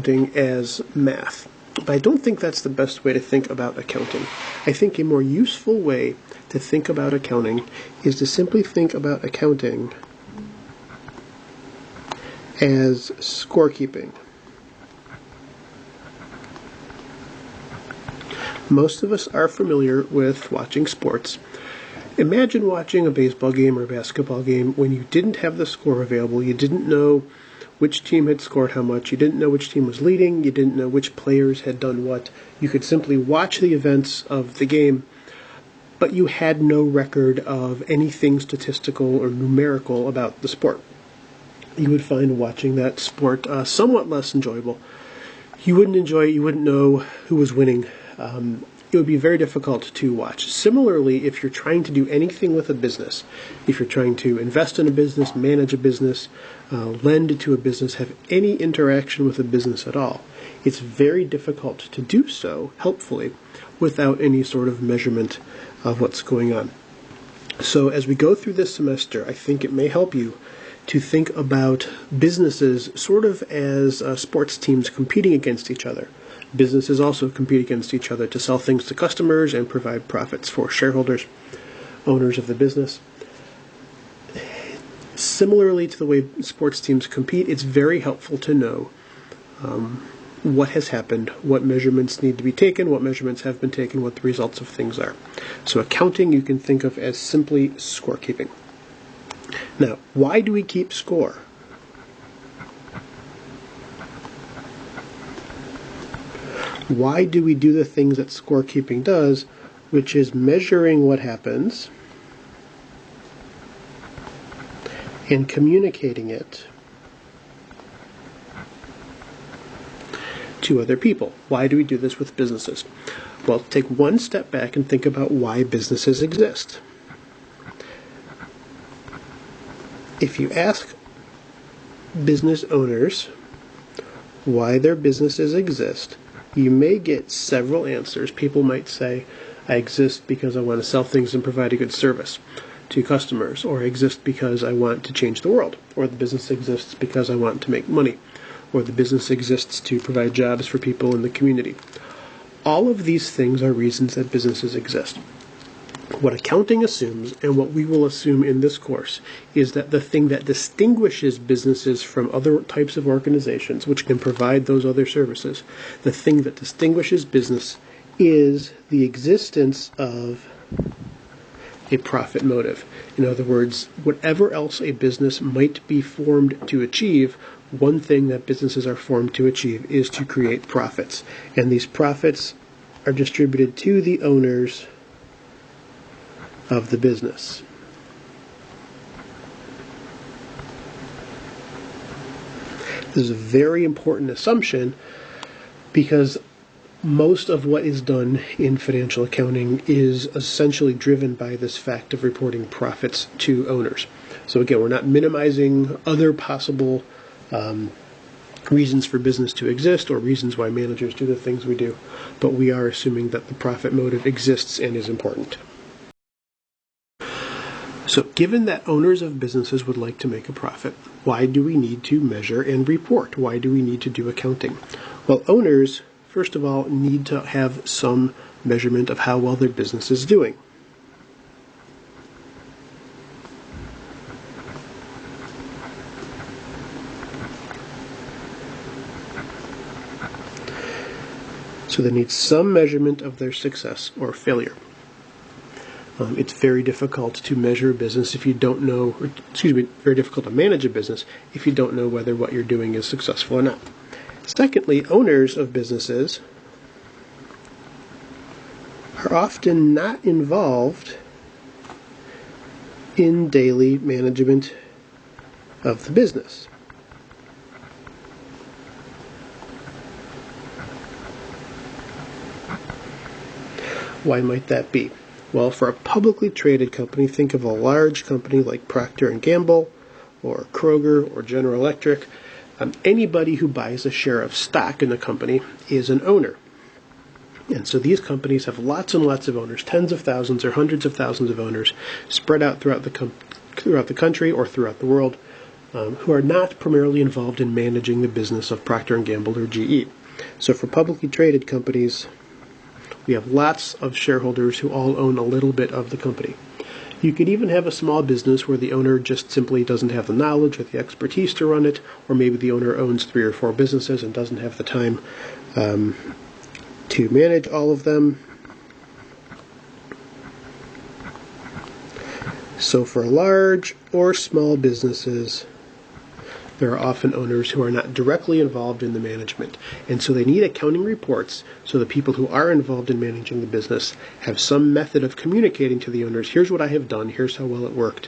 accounting as math. But I don't think that's the best way to think about accounting. I think a more useful way to think about accounting is to simply think about accounting as scorekeeping. Most of us are familiar with watching sports. Imagine watching a baseball game or a basketball game when you didn't have the score available. You didn't know which team had scored how much. You didn't know which team was leading. You didn't know which players had done what. You could simply watch the events of the game, but you had no record of anything statistical or numerical about the sport. You would find watching that sport somewhat less enjoyable. You wouldn't enjoy it. You wouldn't know who was winning. It would be very difficult to watch. Similarly, if you're trying to do anything with a business, if you're trying to invest in a business, manage a business, lend to a business, have any interaction with a business at all, it's very difficult to do so helpfully without any sort of measurement of what's going on. So as we go through this semester, I think it may help you to think about businesses sort of as sports teams competing against each other. Businesses also compete against each other to sell things to customers and provide profits for shareholders, owners of the business. Similarly to the way sports teams compete, it's very helpful to know what has happened, what measurements need to be taken, what measurements have been taken, what the results of things are. So accounting you can think of as simply scorekeeping. Now, why do we keep score? Why do we do the things that scorekeeping does, which is measuring what happens and communicating it to other people? Why do we do this with businesses? Well, take one step back and think about why businesses exist. If you ask business owners why their businesses exist, you may get several answers. People might say, I exist because I want to sell things and provide a good service to customers, or I exist because I want to change the world, or the business exists because I want to make money, or the business exists to provide jobs for people in the community. All of these things are reasons that businesses exist. What accounting assumes, and what we will assume in this course, is that the thing that distinguishes businesses from other types of organizations which can provide those other services, the thing that distinguishes business is the existence of a profit motive. In other words, whatever else a business might be formed to achieve, one thing that businesses are formed to achieve is to create profits. And these profits are distributed to the owners of the business. This is a very important assumption because most of what is done in financial accounting is essentially driven by this fact of reporting profits to owners. So again, we're not minimizing other possible reasons for business to exist or reasons why managers do the things we do, but we are assuming that the profit motive exists and is important. So given that owners of businesses would like to make a profit, why do we need to measure and report? Why do we need to do accounting? Well, owners, first of all, need to have some measurement of how well their business is doing. So they need some measurement of their success or failure. It's very difficult to measure a business if you don't know, very difficult to manage a business if you don't know whether what you're doing is successful or not. Secondly, owners of businesses are often not involved in daily management of the business. Why might that be? Well, for a publicly traded company, think of a large company like Procter & Gamble or Kroger or General Electric. Anybody who buys a share of stock in the company is an owner. And so these companies have lots and lots of owners, tens of thousands or hundreds of thousands of owners spread out throughout the country or throughout the world. who are not primarily involved in managing the business of Procter & Gamble or GE. So for publicly traded companies, we have lots of shareholders who all own a little bit of the company. You could even have a small business where the owner just simply doesn't have the knowledge or the expertise to run it, or maybe the owner owns 3 or 4 businesses and doesn't have the time to manage all of them. So for large or small businesses, there are often owners who are not directly involved in the management, and so they need accounting reports so the people who are involved in managing the business have some method of communicating to the owners, here's what I have done, here's how well it worked.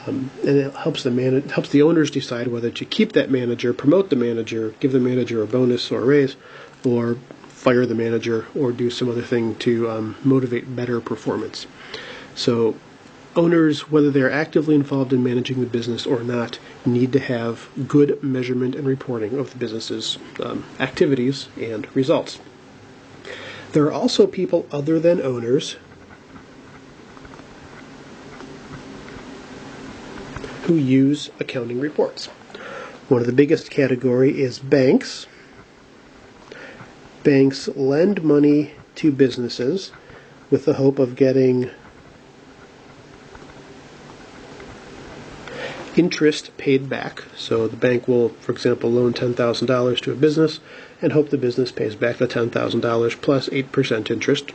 And it helps the owners decide whether to keep that manager, promote the manager, give the manager a bonus or a raise, or fire the manager, or do some other thing to motivate better performance. So owners, whether they're actively involved in managing the business or not, need to have good measurement and reporting of the business's activities and results. There are also people other than owners who use accounting reports. One of the biggest category is banks. Banks lend money to businesses with the hope of getting interest paid back. So the bank will, for example, loan $10,000 to a business and hope the business pays back the $10,000 plus 8% interest.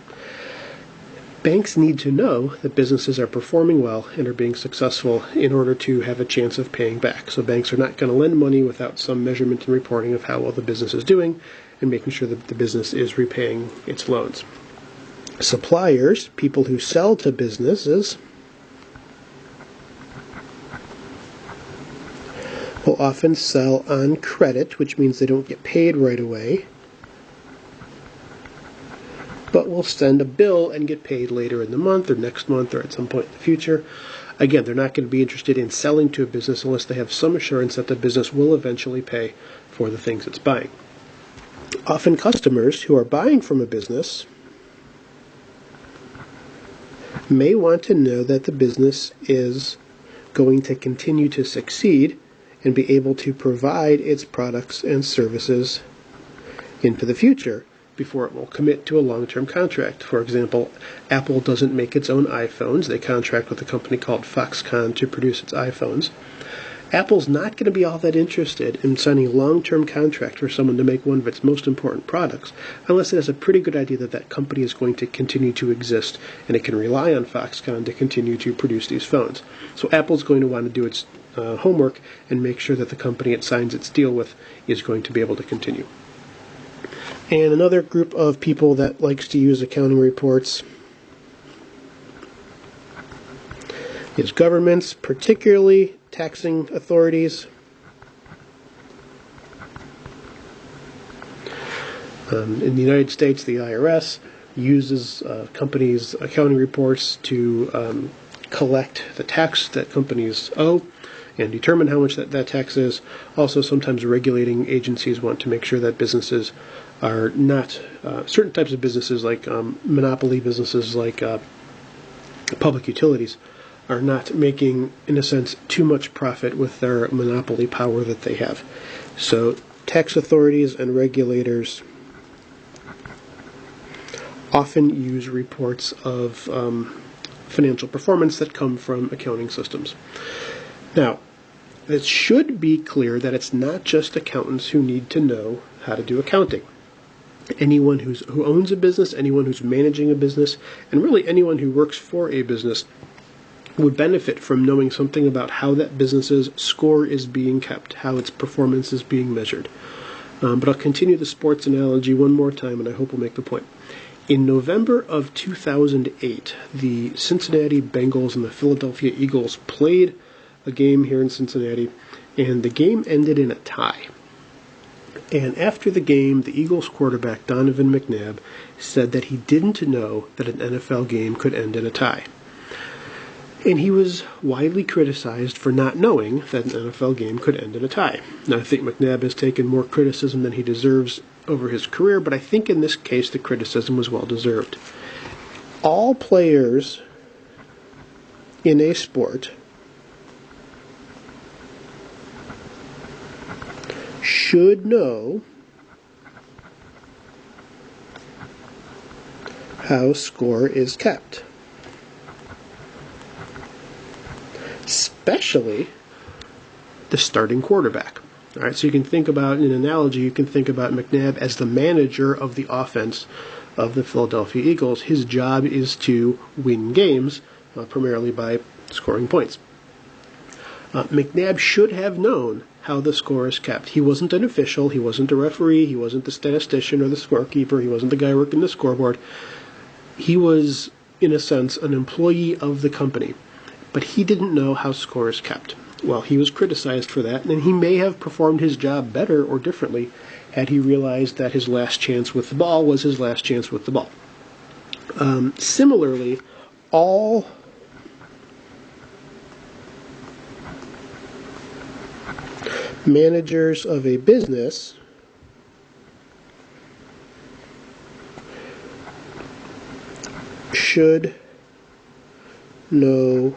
Banks need to know that businesses are performing well and are being successful in order to have a chance of paying back. So banks are not going to lend money without some measurement and reporting of how well the business is doing and making sure that the business is repaying its loans. Suppliers, people who sell to businesses, will often sell on credit, which means they don't get paid right away, but will send a bill and get paid later in the month or next month or at some point in the future. Again, they're not going to be interested in selling to a business unless they have some assurance that the business will eventually pay for the things it's buying. Often customers who are buying from a business may want to know that the business is going to continue to succeed and be able to provide its products and services into the future before it will commit to a long-term contract. For example, Apple doesn't make its own iPhones. They contract with a company called Foxconn to produce its iPhones. Apple's not going to be all that interested in signing a long-term contract for someone to make one of its most important products unless it has a pretty good idea that that company is going to continue to exist and it can rely on Foxconn to continue to produce these phones. So Apple's going to want to do its homework and make sure that the company it signs its deal with is going to be able to continue. And another group of people that likes to use accounting reports is governments, particularly taxing authorities. In the United States, the IRS uses companies' accounting reports to collect the tax that companies owe and determine how much that tax is. Also, sometimes regulating agencies want to make sure that businesses are not, certain types of businesses like monopoly businesses like public utilities are not making, in a sense, too much profit with their monopoly power that they have. So tax authorities and regulators often use reports of financial performance that come from accounting systems. Now, it should be clear that it's not just accountants who need to know how to do accounting. Anyone who owns a business, anyone who's managing a business, and really anyone who works for a business would benefit from knowing something about how that business's score is being kept, how its performance is being measured. But I'll continue the sports analogy one more time, and I hope we'll make the point. In November of 2008, the Cincinnati Bengals and the Philadelphia Eagles played a game here in Cincinnati, and the game ended in a tie. And after the game, the Eagles quarterback, Donovan McNabb, said that he didn't know that an NFL game could end in a tie. And he was widely criticized for not knowing that an NFL game could end in a tie. Now, I think McNabb has taken more criticism than he deserves over his career, but I think in this case the criticism was well deserved. All players in a sport should know how score is kept. Especially the starting quarterback. All right, so you can think about, in an analogy, you can think about McNabb as the manager of the offense of the Philadelphia Eagles. His job is to win games, primarily by scoring points. McNabb should have known how the score is kept. He wasn't an official, he wasn't a referee, he wasn't the statistician or the scorekeeper, he wasn't the guy working the scoreboard. He was, in a sense, an employee of the company, but he didn't know how score is kept. Well, he was criticized for that, and he may have performed his job better or differently had he realized that his last chance with the ball was his last chance with the ball. Similarly, all managers of a business should know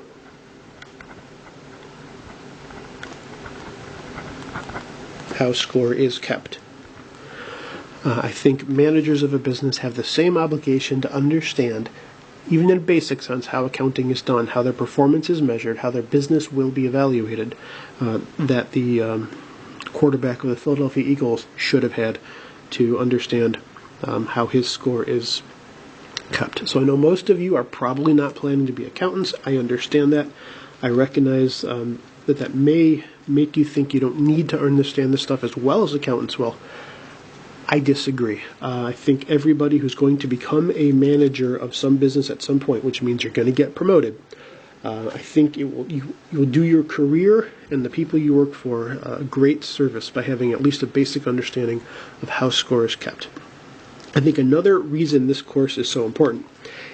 how score is kept. I think managers of a business have the same obligation to understand, even in a basic sense, how accounting is done, how their performance is measured, how their business will be evaluated, that the quarterback of the Philadelphia Eagles should have had to understand how his score is kept. So I know most of you are probably not planning to be accountants. I understand that. I recognize that may make you think you don't need to understand this stuff as well as accountants will. I disagree. I think everybody who's going to become a manager of some business at some point, which means you're going to get promoted, I think you will do your career and the people you work for a great service by having at least a basic understanding of how score is kept. I think another reason this course is so important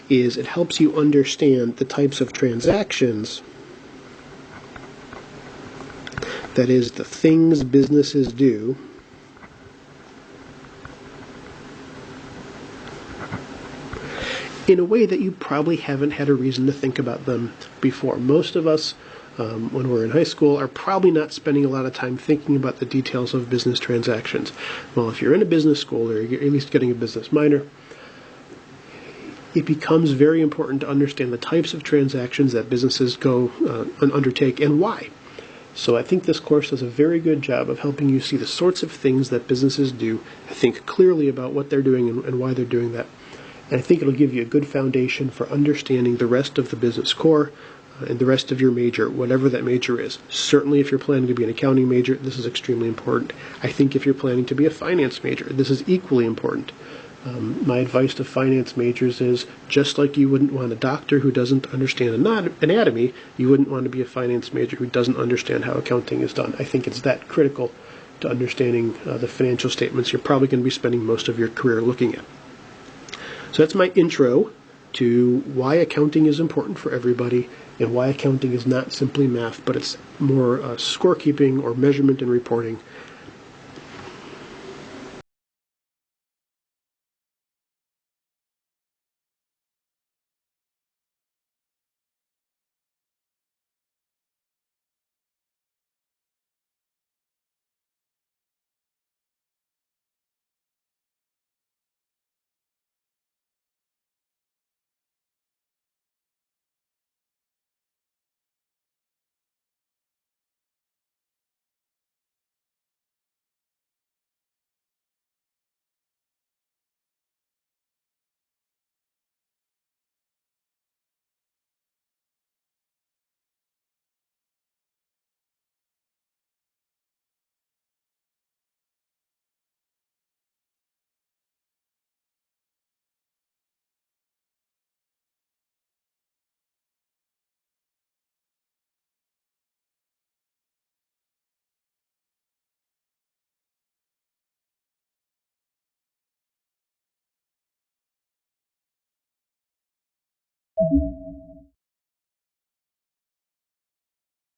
is it helps you understand the types of transactions, that is, the things businesses do, in a way that you probably haven't had a reason to think about them before. Most of us, when we're in high school, are probably not spending a lot of time thinking about the details of business transactions. Well, if you're in a business school, or you're at least getting a business minor, it becomes very important to understand the types of transactions that businesses go and undertake and why. So I think this course does a very good job of helping you see the sorts of things that businesses do, think clearly about what they're doing and why they're doing that. And I think it'll give you a good foundation for understanding the rest of the business core and the rest of your major, whatever that major is. Certainly if you're planning to be an accounting major, this is extremely important. I think if you're planning to be a finance major, this is equally important. My advice to finance majors is, just like you wouldn't want a doctor who doesn't understand anatomy, you wouldn't want to be a finance major who doesn't understand how accounting is done. I think it's that critical to understanding the financial statements you're probably going to be spending most of your career looking at. So that's my intro to why accounting is important for everybody and why accounting is not simply math, but it's more scorekeeping or measurement and reporting.